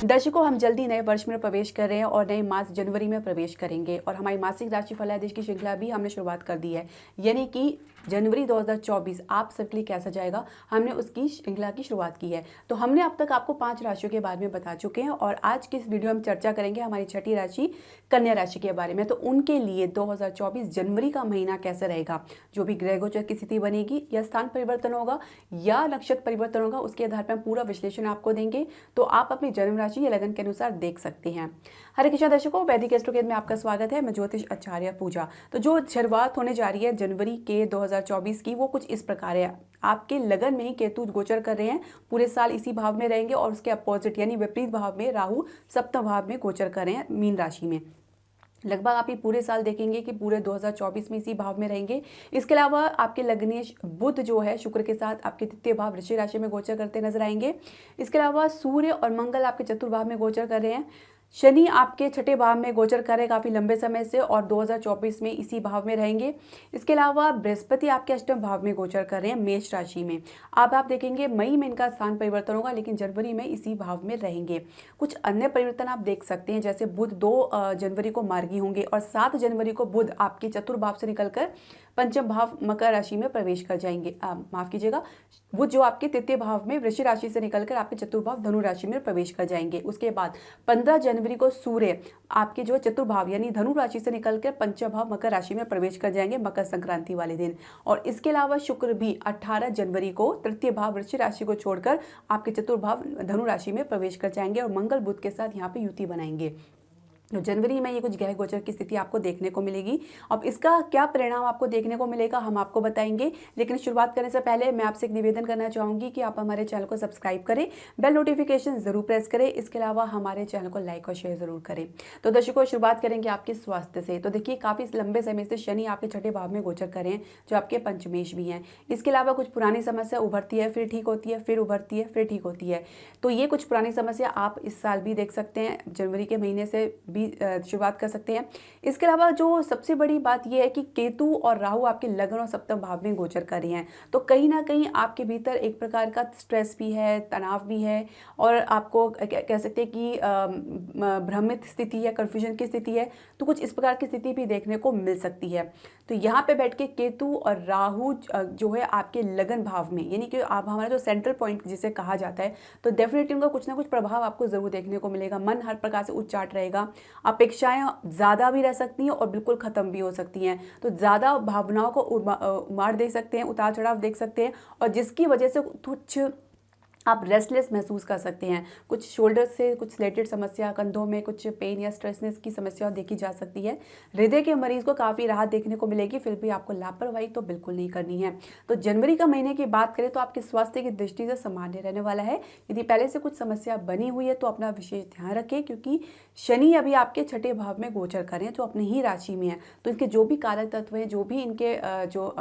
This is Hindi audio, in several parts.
दर्शकों, हम जल्दी नए वर्ष में प्रवेश कर रहे हैं और नए मास जनवरी में प्रवेश करेंगे और हमारी मासिक राशि फलादेश की श्रृंखला भी हमने शुरुआत कर दी है। यानी कि जनवरी 2024 आप सबके लिए कैसा जाएगा, हमने उसकी श्रृंखला की शुरुआत की है। तो हमने अब तक आपको 5 राशियों के बारे में बता चुके हैं और आज की इस वीडियो में चर्चा करेंगे हमारी छठी राशि कन्या राशि के बारे में। तो उनके लिए 2024 जनवरी का महीना कैसे रहेगा, जो भी ग्रह गोचर की स्थिति बनेगी या स्थान परिवर्तन होगा या नक्षत्र परिवर्तन होगा, उसके आधार पर हम पूरा विश्लेषण आपको देंगे। तो आप अपनी जन्म राशि या लगन के अनुसार देख सकते हैं। हरे कृष्णा दर्शकों, वैदिक एस्ट्रोकेद में आपका स्वागत है। मैं ज्योतिष आचार्य पूजा। तो जो शुरुआत होने जा रही है जनवरी के 2024 की, वो कुछ इस प्रकार है। आपके लगन में ही केतु गोचर कर रहे हैं, पूरे साल इसी भाव में रहेंगे और उसके अपोजिट यानी विपरीत भाव में राहु सप्तम भाव में गोचर कर रहे हैं मीन राशि में। लगभग आप ये पूरे साल देखेंगे कि पूरे 2024 में इसी भाव में रहेंगे। इसके अलावा आपके लग्नेश बुध जो है शुक्र के साथ आपके तृतीय भाव वृश्चिक राशि में गोचर करते नजर आएंगे। इसके अलावा सूर्य और मंगल आपके चतुर्भाव में गोचर कर रहे हैं। शनि आपके छठे भाव में गोचर कर रहे हैं काफ़ी लंबे समय से और 2024 में इसी भाव में रहेंगे। इसके अलावा बृहस्पति आपके अष्टम भाव में गोचर कर रहे हैं मेष राशि में। अब आप देखेंगे मई में इनका स्थान परिवर्तन होगा, लेकिन जनवरी में इसी भाव में रहेंगे। कुछ अन्य परिवर्तन आप देख सकते हैं, जैसे बुध 2 जनवरी को मार्गी होंगे और 7 जनवरी को बुध आपके चतुर्भाव से निकलकर पंचम भाव मकर राशि में प्रवेश कर जाएंगे। माफ कीजिएगा, बुध जो आपके तृतीय भाव में वृश्चिक राशि से निकलकर आपके चतुर्भाव धनु राशि में प्रवेश कर जाएंगे। उसके बाद 15 जनवरी को सूर्य आपके जो चतुर्भाव यानी धनु राशि से निकलकर पंचम भाव मकर राशि में प्रवेश कर जाएंगे मकर संक्रांति वाले दिन। और इसके अलावा शुक्र भी 18 जनवरी को तृतीय भाव वृश्चिक राशि को छोड़कर आपके चतुर्भाव धनु राशि में प्रवेश कर जाएंगे और मंगल बुध के साथ यहाँ पे युति बनाएंगे। तो जनवरी में ये कुछ ग्रह गोचर की स्थिति आपको देखने को मिलेगी। अब इसका क्या परिणाम आपको देखने को मिलेगा हम आपको बताएंगे, लेकिन शुरुआत करने से पहले मैं आपसे एक निवेदन करना चाहूँगी कि आप हमारे चैनल को सब्सक्राइब करें, बेल नोटिफिकेशन जरूर प्रेस करें। इसके अलावा हमारे चैनल को लाइक और शेयर जरूर करें। तो दर्शकों, शुरुआत करेंगे आपके स्वास्थ्य से। तो देखिए, काफ़ी लंबे समय से शनि आपके छठे भाव में गोचर कर रहे हैं, जो आपके पंचमेश भी हैं। इसके अलावा कुछ पुरानी समस्या उभरती है, फिर ठीक होती है, फिर उभरती है, फिर ठीक होती है। तो ये कुछ पुरानी समस्या आप इस साल भी देख सकते हैं, जनवरी के महीने से भी शुरुआत कर सकते हैं। इसके अलावा जो सबसे बड़ी बात यह है कि केतु और राहु आपके लगन और सप्तम भाव में गोचर कर रहे हैं। तो कहीं ना कहीं आपके भीतर एक प्रकार का स्ट्रेस भी है, तनाव भी है और आपको कह सकते हैं कि भ्रमित स्थिति है, कन्फ्यूजन की स्थिति है। तो कुछ इस प्रकार की स्थिति भी देखने को मिल सकती है। तो यहाँ पे बैठ के केतु और राहु जो है आपके लगन भाव में, यानी कि आप हमारा जो सेंट्रल पॉइंट जिसे कहा जाता है, तो डेफिनेटली उनका कुछ ना कुछ प्रभाव आपको जरूर देखने को मिलेगा। मन हर प्रकार से उच्चाट रहेगा, अपेक्षाएं ज़्यादा भी रह सकती हैं और बिल्कुल ख़त्म भी हो सकती हैं। तो ज़्यादा भावनाओं को उमाड़ दे सकते हैं, उतार चढ़ाव देख सकते हैं और जिसकी वजह से कुछ आप रेस्टलेस महसूस कर सकते हैं। कुछ शोल्डर से कुछ रिलेटेड समस्या, कंधों में कुछ पेन या स्ट्रेसनेस की समस्या देखी जा सकती है। हृदय के मरीज को काफ़ी राहत देखने को मिलेगी, फिर भी आपको लापरवाही तो बिल्कुल नहीं करनी है। तो जनवरी का महीने की बात करें तो आपके स्वास्थ्य की दृष्टि से सामान्य रहने वाला है। यदि पहले से कुछ समस्या बनी हुई है तो अपना विशेष ध्यान रखें, क्योंकि शनि अभी आपके छठे भाव में गोचर करें जो अपनी ही राशि में है। तो इनके जो भी कारक तत्व हैं, जो भी इनके जो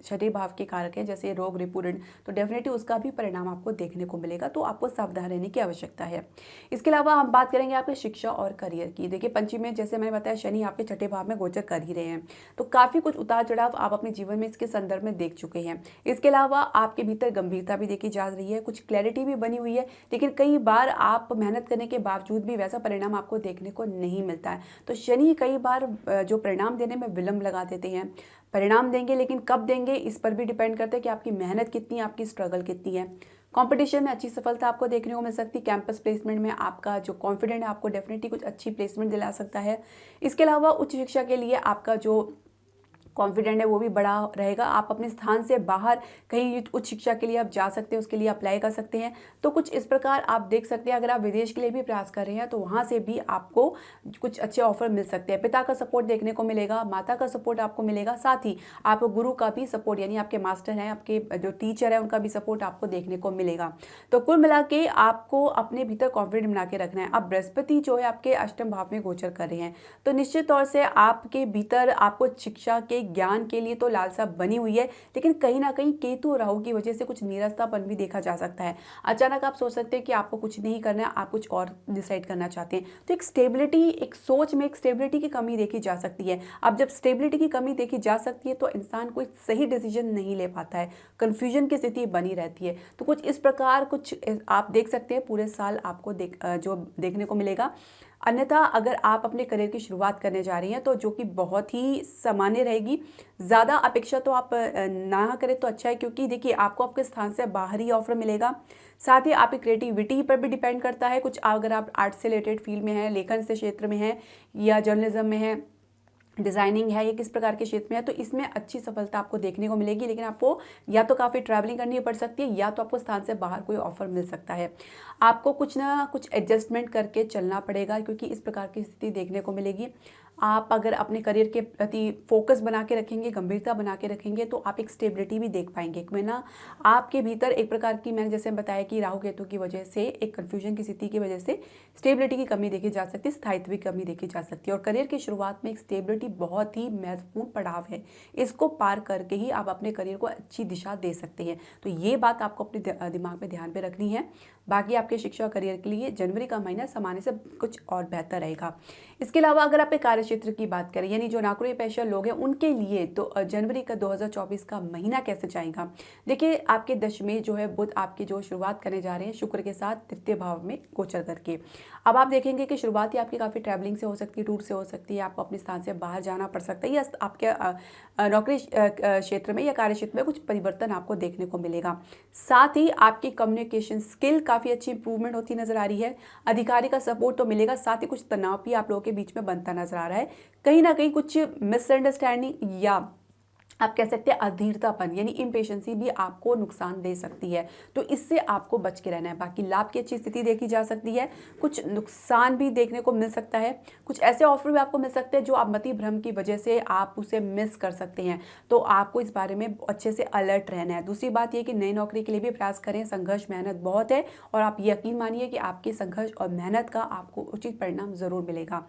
छठे भाव के कारक हैं, जैसे रोग रिपुदन, तो डेफिनेटली उसका भी परिणाम आपको देखने को मिलेगा। तो आपको सावधान रहने की आवश्यकता है। इसके अलावा हम बात करेंगे आपके शिक्षा और करियर की। देखिए, पंचमी में जैसे मैंने बताया शनि आपके छठे भाव में गोचर कर ही रहे हैं, तो काफ़ी कुछ उतार चढ़ाव आप अपने जीवन में इसके संदर्भ में देख चुके हैं। इसके अलावा आपके भीतर गंभीरता भी देखी जा रही है, कुछ क्लैरिटी भी बनी हुई है, लेकिन कई बार आप मेहनत करने के बावजूद भी वैसा परिणाम आपको देखने को नहीं मिलता है। तो शनि कई बार जो परिणाम देने में विलंब लगा देते हैं। परिणाम देंगे, लेकिन कब देंगे इस पर भी डिपेंड करता है कि आपकी मेहनत कितनी है, आपकी स्ट्रगल कितनी है। कंपटीशन में अच्छी सफलता आपको देखने को मिल सकती है। कैंपस प्लेसमेंट में आपका जो कॉन्फिडेंट है आपको डेफिनेटली कुछ अच्छी प्लेसमेंट दिला सकता है। इसके अलावा उच्च शिक्षा के लिए आपका जो कॉन्फिडेंट है वो भी बड़ा रहेगा। आप अपने स्थान से बाहर कहीं उच्च शिक्षा के लिए आप जा सकते हैं, उसके लिए अप्लाई कर सकते हैं। तो कुछ इस प्रकार आप देख सकते हैं। अगर आप विदेश के लिए भी प्रयास कर रहे हैं तो वहाँ से भी आपको कुछ अच्छे ऑफर मिल सकते हैं। पिता का सपोर्ट देखने को मिलेगा, माता का सपोर्ट आपको मिलेगा, साथ ही आप गुरु का भी सपोर्ट, यानी आपके मास्टर हैं, आपके जो टीचर है उनका भी सपोर्ट आपको देखने को मिलेगा। तो कुल मिला के आपको अपने भीतर कॉन्फिडेंट बना के रखना है। अब बृहस्पति जो है आपके अष्टम भाव में गोचर कर रहे हैं, तो निश्चित तौर से आपके भीतर आपको शिक्षा के ज्ञान के लिए तो लालसा बनी हुई है, लेकिन कहीं ना कहीं केतु और राहु की वजह से कुछ नीरसतापन भी देखा जा सकता है। अचानक आप सोच सकते हैं कि आपको कुछ नहीं करना है, आप कुछ और डिसाइड करना चाहते हैं। तो एक स्टेबिलिटी, एक सोच में एक स्टेबिलिटी की कमी देखी जा सकती है। अब जब स्टेबिलिटी की कमी देखी जा सकती है तो इंसान कोई सही डिसीजन नहीं ले पाता है, कन्फ्यूजन की स्थिति बनी रहती है। तो कुछ इस प्रकार कुछ आप देख सकते हैं पूरे साल आपको जो देखने को मिलेगा। अन्यथा अगर आप अपने करियर की शुरुआत करने जा रही हैं तो जो कि बहुत ही सामान्य रहेगी, ज़्यादा अपेक्षा तो आप ना करें तो अच्छा है, क्योंकि देखिए आपको आपके स्थान से बाहर ही ऑफर मिलेगा। साथ ही आपकी क्रिएटिविटी पर भी डिपेंड करता है। कुछ अगर आप आर्ट से रिलेटेड फील्ड में हैं, लेखन से क्षेत्र में हैं, या जर्नलिज्म में है, डिज़ाइनिंग है, या किस प्रकार के क्षेत्र में है, तो इसमें अच्छी सफलता आपको देखने को मिलेगी। लेकिन आपको या तो काफ़ी ट्रैवलिंग करनी पड़ सकती है, या तो आपको स्थान से बाहर कोई ऑफर मिल सकता है। आपको कुछ ना कुछ एडजस्टमेंट करके चलना पड़ेगा, क्योंकि इस प्रकार की स्थिति देखने को मिलेगी। आप अगर अपने करियर के प्रति फोकस बना के रखेंगे, गंभीरता बना के रखेंगे, तो आप एक स्टेबिलिटी भी देख पाएंगे। क्योंकि ना आपके भीतर एक प्रकार की, मैंने जैसे बताया कि राहु केतु की वजह से, एक कन्फ्यूजन की स्थिति की वजह से स्टेबिलिटी की कमी देखी जा सकती है, स्थायित्व की कमी देखी जा सकती है। और करियर की शुरुआत में एक स्टेबिलिटी बहुत ही महत्वपूर्ण पड़ाव है। इसको पार करके ही आप अपने करियर को अच्छी दिशा दे सकते हैं। तो ये बात आपको अपने दिमाग में ध्यान में रखनी है। बाकी आपके शिक्षा और करियर के लिए जनवरी का महीना सामान्य से कुछ और बेहतर रहेगा। इसके अलावा अगर आप कार्य क्षेत्र की बात करें, यानी जो नौकरी पेशा लोग हैं उनके लिए तो जनवरी का 2024 का महीना कैसे जाएगा। देखिए आपके दशमें जो है बुध आपकी जो शुरुआत करने जा रहे हैं शुक्र के साथ तृतीय भाव में गोचर करके। अब आप देखेंगे कि शुरुआत ही आपकी काफ़ी ट्रैवलिंग से हो सकती है, टूर से हो सकती है, आपको अपने स्थान से बाहर जाना पड़ सकता है, या आपके नौकरी क्षेत्र में या कार्य क्षेत्र में कुछ परिवर्तन आपको देखने को मिलेगा। साथ ही आपकी कम्युनिकेशन स्किल काफ़ी अच्छी इंप्रूवमेंट होती नजर आ रही है। अधिकारी का सपोर्ट तो मिलेगा, साथ ही कुछ तनाव भी आप लोगों के बीच में बनता नजर आ रहा है। कहीं ना कहीं कुछ मिसअंडरस्टैंडिंग या आप कह सकते हैं अधीरतापन, यानी इम्पेशेंसी भी आपको नुकसान दे सकती है। तो इससे आपको बच के रहना है। बाकी लाभ की अच्छी स्थिति देखी जा सकती है, कुछ नुकसान भी देखने को मिल सकता है। कुछ ऐसे ऑफर भी आपको मिल सकते हैं जो आप मति भ्रम की वजह से आप उसे मिस कर सकते हैं। तो आपको इस बारे में अच्छे से अलर्ट रहना है। दूसरी बात यह कि नई नौकरी के लिए भी प्रयास करें, संघर्ष मेहनत बहुत है, और आप यकीन मानिए कि आपके संघर्ष और मेहनत का आपको उचित परिणाम जरूर मिलेगा।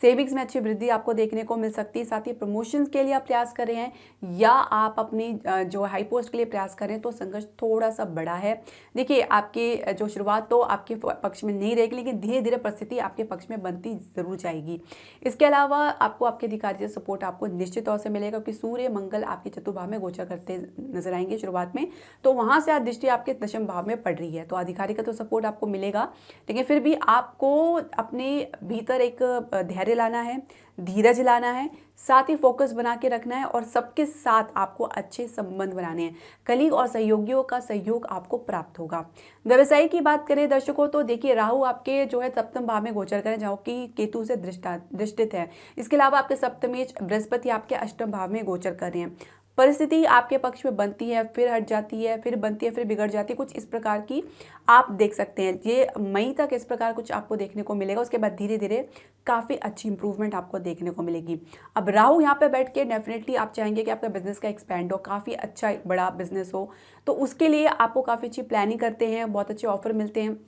सेविंग्स में अच्छी वृद्धि आपको देखने को मिल सकती है। साथ ही प्रमोशन के लिए आप प्रयास कर रहे हैं, या आप अपनी जो हाई पोस्ट के लिए प्रयास करें, तो संघर्ष थोड़ा सा बड़ा है। देखिए आपकी जो शुरुआत तो आपके पक्ष में नहीं रहेगी, लेकिन धीरे धीरे परिस्थिति आपके पक्ष में बनती जरूर जाएगी। इसके अलावा आपको आपके अधिकारी से सपोर्ट आपको निश्चित तौर से मिलेगा, क्योंकि सूर्य मंगल आपके चतुर्भाव में गोचर करते नजर आएंगे शुरुआत में, तो वहां से दृष्टि आपके दशम भाव में पड़ रही है। तो अधिकारी का तो सपोर्ट आपको मिलेगा, लेकिन फिर भी आपको अपने भीतर एक धैर्य लाना है, धीरज लाना है, साथ ही फोकस बना के रखना है, और सबके साथ आपको अच्छे संबंध बनाने हैं। कलीग और सहयोगियों का सहयोग आपको प्राप्त होगा। व्यवसाय की बात करें दर्शकों, तो देखिए राहु आपके जो है सप्तम भाव में गोचर करें, जो कि केतु से दृष्टित है। इसके अलावा आपके सप्तमेश बृहस्पति आपके अष्टम भाव में गोचर कर रहे हैं। परिस्थिति आपके पक्ष में बनती है, फिर हट जाती है, फिर बनती है, फिर बिगड़ जाती है, कुछ इस प्रकार की आप देख सकते हैं। ये मई तक इस प्रकार कुछ आपको देखने को मिलेगा। उसके बाद धीरे धीरे काफ़ी अच्छी इंप्रूवमेंट आपको देखने को मिलेगी। अब राहु यहाँ पे बैठ के डेफिनेटली आप चाहेंगे कि आपका बिजनेस का एक्सपेंड हो, काफ़ी अच्छा बड़ा बिजनेस हो, तो उसके लिए आपको काफ़ी अच्छी प्लानिंग करते हैं, बहुत अच्छे ऑफर मिलते हैं।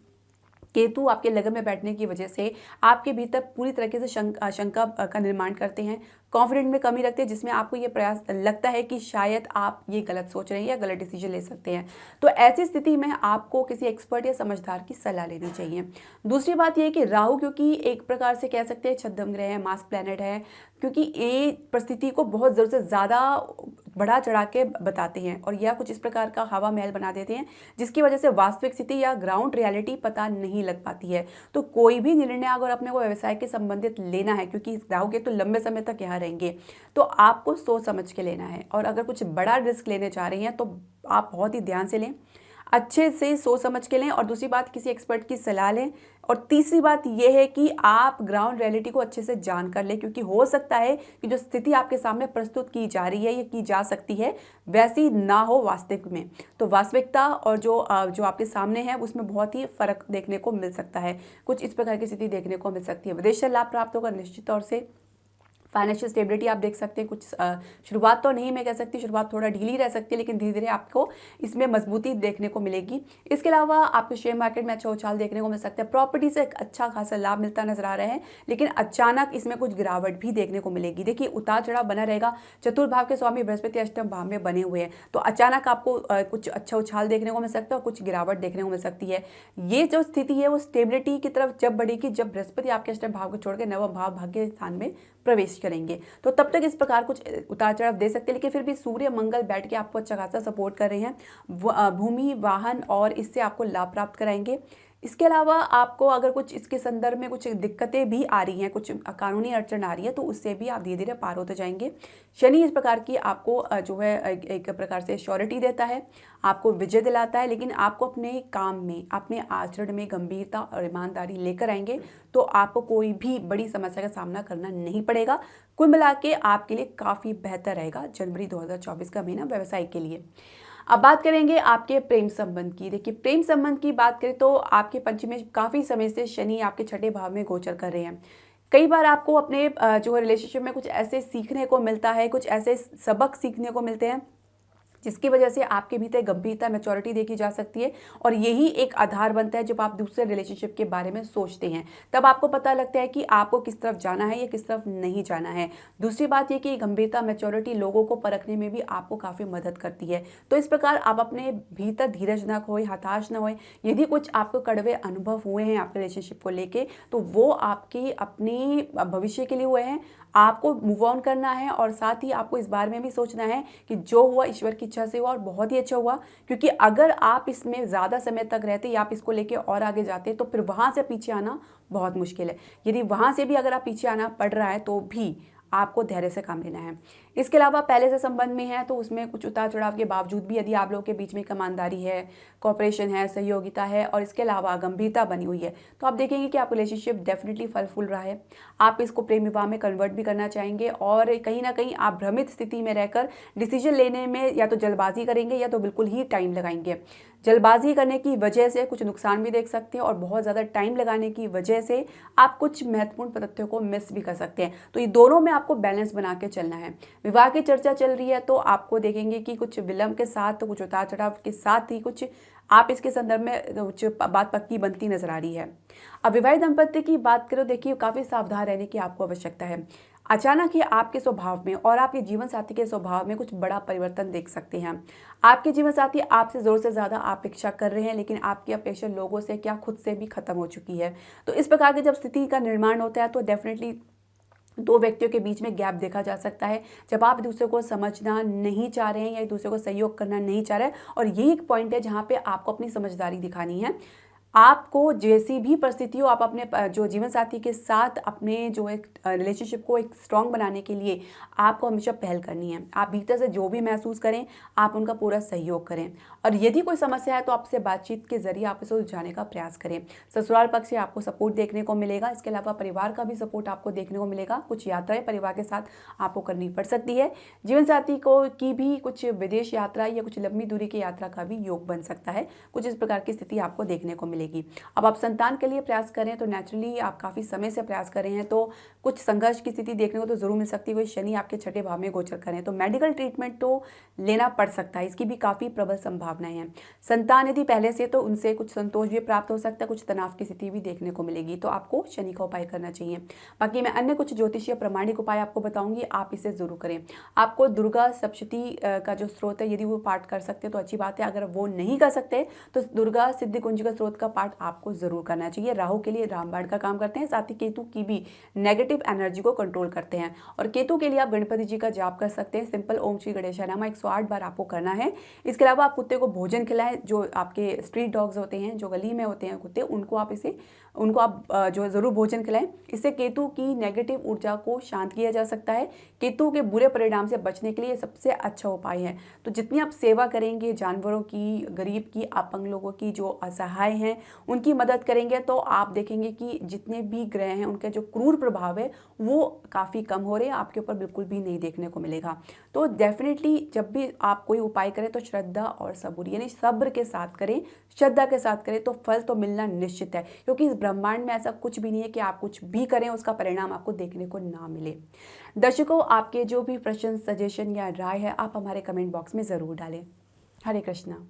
केतु आपके लगन में बैठने की वजह से आपके भीतर पूरी तरीके से शंका का निर्माण करते हैं, कॉन्फिडेंस में कमी रखते हैं, जिसमें आपको ये प्रयास लगता है कि शायद आप ये गलत सोच रहे हैं या गलत डिसीजन ले सकते हैं। तो ऐसी स्थिति में आपको किसी एक्सपर्ट या समझदार की सलाह लेनी चाहिए। दूसरी बात यह है कि राहु, क्योंकि एक प्रकार से कह सकते हैं छद्म ग्रह है, मास प्लैनेट है, क्योंकि ये परिस्थिति को बहुत ज़रूरत से ज़्यादा बढ़ा चढ़ा के बताते हैं, और यह कुछ इस प्रकार का हवा महल बना देते हैं, जिसकी वजह से वास्तविक स्थिति या ग्राउंड रियलिटी पता नहीं लग पाती है। तो कोई भी निर्णय अगर अपने को व्यवसाय के संबंधित लेना है, क्योंकि राहु के तो लंबे समय तक यहाँ रहेंगे, तो आपको सोच समझ के लेना है। और अगर कुछ बड़ा रिस्क लेने जा रहे हैं तो आप बहुत ही ध्यान से लें, अच्छे से सोच समझ के लें, और दूसरी बात किसी एक्सपर्ट की सलाह लें। और तीसरी बात यह है कि आप ग्राउंड रियलिटी को अच्छे से जान कर लें, क्योंकि हो सकता है कि जो स्थिति आपके सामने प्रस्तुत की जा रही है या की जा सकती है वैसी ना हो वास्तविक में। तो वास्तविकता और जो आपके सामने है उसमें बहुत ही फर्क देखने को मिल सकता है। कुछ इस प्रकार की स्थिति देखने को मिल सकती है। विदेश से लाभ प्राप्त होगा निश्चित तौर से। फाइनेंशियल स्टेबिलिटी आप देख सकते हैं। कुछ शुरुआत तो नहीं मैं कह सकती, शुरुआत थोड़ा ढीली रह सकती है, लेकिन धीरे धीरे आपको इसमें मजबूती देखने को मिलेगी। इसके अलावा आपको शेयर मार्केट में अच्छा उछाल देखने को मिल सकता है। प्रॉपर्टी से एक अच्छा खासा लाभ मिलता नजर आ रहा है, लेकिन अचानक इसमें कुछ गिरावट भी देखने को मिलेगी। देखिए उतार चढ़ाव बना रहेगा। चतुर्थ भाव के स्वामी बृहस्पति अष्टम भाव में बने हुए हैं, तो अचानक आपको कुछ अच्छा उछाल देखने को मिल सकता है और कुछ गिरावट देखने को मिल सकती है। ये जो स्थिति है वो स्टेबिलिटी की तरफ जब बढ़ेगी, जब बृहस्पति आपके अष्टम भाव को छोड़ के नवम भाव भाग्य स्थान में प्रवेश करेंगे, तो तब तक इस प्रकार कुछ उतार चढ़ाव दे सकते हैं। लेकिन फिर भी सूर्य मंगल बैठ के आपको अच्छा खासा सपोर्ट कर रहे हैं। भूमि वाहन और इससे आपको लाभ प्राप्त कराएंगे। इसके अलावा आपको अगर कुछ इसके संदर्भ में कुछ दिक्कतें भी आ रही हैं, कुछ कानूनी अड़चन आ रही है, तो उससे भी आप धीरे धीरे पार होते जाएंगे। शनि इस प्रकार की आपको जो है एक प्रकार से श्योरिटी देता है, आपको विजय दिलाता है, लेकिन आपको अपने काम में, अपने आचरण में गंभीरता और ईमानदारी लेकर आएंगे तो आपको कोई भी बड़ी समस्या का सामना करना नहीं पड़ेगा। कुल मिला के आपके लिए काफ़ी बेहतर रहेगा जनवरी 2024 का महीना व्यवसाय के लिए। अब बात करेंगे आपके प्रेम संबंध की। देखिए प्रेम संबंध की बात करें तो आपके पंचमी में काफ़ी समय से शनि आपके छठे भाव में गोचर कर रहे हैं। कई बार आपको अपने जो है रिलेशनशिप में कुछ ऐसे सीखने को मिलता है, कुछ ऐसे सबक सीखने को मिलते हैं जिसकी वजह से आपके भीतर गंभीरता, मैच्योरिटी देखी जा सकती है, और यही एक आधार बनता है जब आप दूसरे रिलेशनशिप के बारे में सोचते हैं। तब आपको पता लगता है कि आपको किस तरफ जाना है या किस तरफ नहीं जाना है। दूसरी बात ये कि गंभीरता, मैच्योरिटी लोगों को परखने में भी आपको काफ़ी मदद करती है। तो इस प्रकार आप अपने भीतर धीरज न खोए, हताश न होए। यदि कुछ आपको कड़वे अनुभव हुए हैं आपके रिलेशनशिप को लेके, तो वो आपके अपनी भविष्य के लिए हुए हैं। आपको मूव ऑन करना है, और साथ ही आपको इस बारे में भी सोचना है कि जो हुआ ईश्वर की इच्छा से हुआ और बहुत ही अच्छा हुआ। क्योंकि अगर आप इसमें ज़्यादा समय तक रहते या आप इसको लेके और आगे जाते, तो फिर वहाँ से पीछे आना बहुत मुश्किल है। यदि वहाँ से भी अगर आप पीछे आना पड़ रहा है तो भी आपको धैर्य से काम लेना है। इसके अलावा पहले से संबंध में है तो उसमें कुछ उतार चढ़ाव के बावजूद भी यदि आप लोगों के बीच में ईमानदारी है, कॉपरेशन है, सहयोगिता है, और इसके अलावा गंभीरता बनी हुई है, तो आप देखेंगे कि आपका रिलेशनशिप डेफिनेटली फल फूल रहा है। आप इसको प्रेम विवाह में कन्वर्ट भी करना चाहेंगे, और कहीं ना कहीं आप भ्रमित स्थिति में रहकर डिसीजन लेने में या तो जल्दबाजी करेंगे या तो बिल्कुल ही टाइम लगाएंगे। जल्दबाजी करने की वजह से कुछ नुकसान भी देख सकते हैं, और बहुत ज़्यादा टाइम लगाने की वजह से आप कुछ महत्वपूर्ण तथ्यों को मिस भी कर सकते हैं। तो ये दोनों में आपको बैलेंस बना के चलना है। विवाह की चर्चा चल रही है तो आपको देखेंगे कि कुछ विलंब के साथ, तो कुछ उतार चढ़ाव के साथ ही कुछ आप इसके संदर्भ में कुछ बात पक्की बनती नजर आ रही है। अब विवाहित दंपति की बात करो, देखिए काफ़ी सावधान रहने की आपको आवश्यकता है। अचानक ही आपके स्वभाव में और आपके जीवन साथी के स्वभाव में कुछ बड़ा परिवर्तन देख सकते हैं। आपके जीवन साथी आपसे ज़रूर से ज़्यादा अपेक्षा कर रहे हैं, लेकिन आपकी अपेक्षा लोगों से क्या खुद से भी खत्म हो चुकी है। तो इस प्रकार की जब स्थिति का निर्माण होता है तो डेफिनेटली दो व्यक्तियों के बीच में गैप देखा जा सकता है, जब आप एक दूसरे को समझना नहीं चाह रहे हैं या एक दूसरे को सहयोग करना नहीं चाह रहे हैं। और यही एक पॉइंट है जहाँ पे आपको अपनी समझदारी दिखानी है। आपको जैसी भी परिस्थिति हो, आप अपने जो जीवन साथी के साथ अपने जो एक रिलेशनशिप को एक स्ट्रॉन्ग बनाने के लिए आपको हमेशा पहल करनी है। आप भीतर से जो भी महसूस करें, आप उनका पूरा सहयोग करें, और यदि कोई समस्या है तो आपसे बातचीत के जरिए आप इसे सुलझाने का प्रयास करें। ससुराल पक्ष से आपको सपोर्ट देखने को मिलेगा। इसके अलावा परिवार का भी सपोर्ट आपको देखने को मिलेगा। कुछ यात्राएं परिवार के साथ आपको करनी पड़ सकती है। जीवन साथी को की भी कुछ विदेश यात्रा या कुछ लंबी दूरी की यात्रा का भी योग बन सकता है। कुछ इस प्रकार की स्थिति आपको देखने को मिलेगी। अब आप संतान के लिए प्रयास करें तो नेचुरली आप काफ़ी समय से प्रयास कर रहे हैं, तो कुछ संघर्ष की स्थिति देखने को तो जरूर मिल सकती है। कोई शनि आपके छठे भाव में गोचर करें तो मेडिकल ट्रीटमेंट तो लेना पड़ सकता है, इसकी भी काफ़ी प्रबल संभावनाएं हैं। संतान यदि पहले से, तो उनसे कुछ संतोष भी प्राप्त हो सकता है, कुछ तनाव की स्थिति भी देखने को मिलेगी, तो आपको शनि का उपाय करना चाहिए। बाकी मैं अन्य कुछ ज्योतिषीय प्रमाणिक उपाय आपको बताऊंगी, आप इसे जरूर करें। आपको दुर्गा सप्तशती का जो स्रोत है यदि वो पाठ कर सकते हैं तो अच्छी बात है। अगर वो नहीं कर सकते तो दुर्गा सिद्धि कुंज का स्रोत का पाठ आपको जरूर करना चाहिए। राहु के लिए रामबाण का काम करते हैं, साथ ही केतु की भी नेगेटिव एनर्जी को कंट्रोल करते हैं। और केतु के लिए आप गणपति जी का जाप कर सकते हैं। सिंपल ओम श्री गणेशाय नमः 108 बार आपको करना है। इसके अलावा आप कुत्ते को भोजन खिलाएं। जो आपके स्ट्रीट डॉग्स होते हैं, जो गली में होते हैं कुत्ते, उनको आप जो जरूर भोजन खिलाएं। इससे केतु की नेगेटिव ऊर्जा को शांत किया जा सकता है। केतु के बुरे परिणाम से बचने के लिए सबसे अच्छा उपाय है। तो जितनी आप सेवा करेंगे जानवरों की, गरीब की, अपंग लोगों की, जो असहाय हैं, उनकी मदद करेंगे तो आप देखेंगे कि जितने भी ग्रह हैं उनके जो क्रूर प्रभाव है वो काफ़ी कम हो रहे हैं, आपके ऊपर बिल्कुल भी नहीं देखने को मिलेगा। तो डेफिनेटली जब भी आप कोई उपाय करें तो श्रद्धा और सबूर यानी सब्र के साथ करें, श्रद्धा के साथ करें तो फल तो मिलना निश्चित है, क्योंकि इस ब्रह्मांड में ऐसा कुछ भी नहीं है कि आप कुछ भी करें उसका परिणाम आपको देखने को ना मिले। दर्शकों, आपके जो भी प्रश्न, सजेशन या राय है आप हमारे कमेंट बॉक्स में ज़रूर डालें। हरे कृष्णा।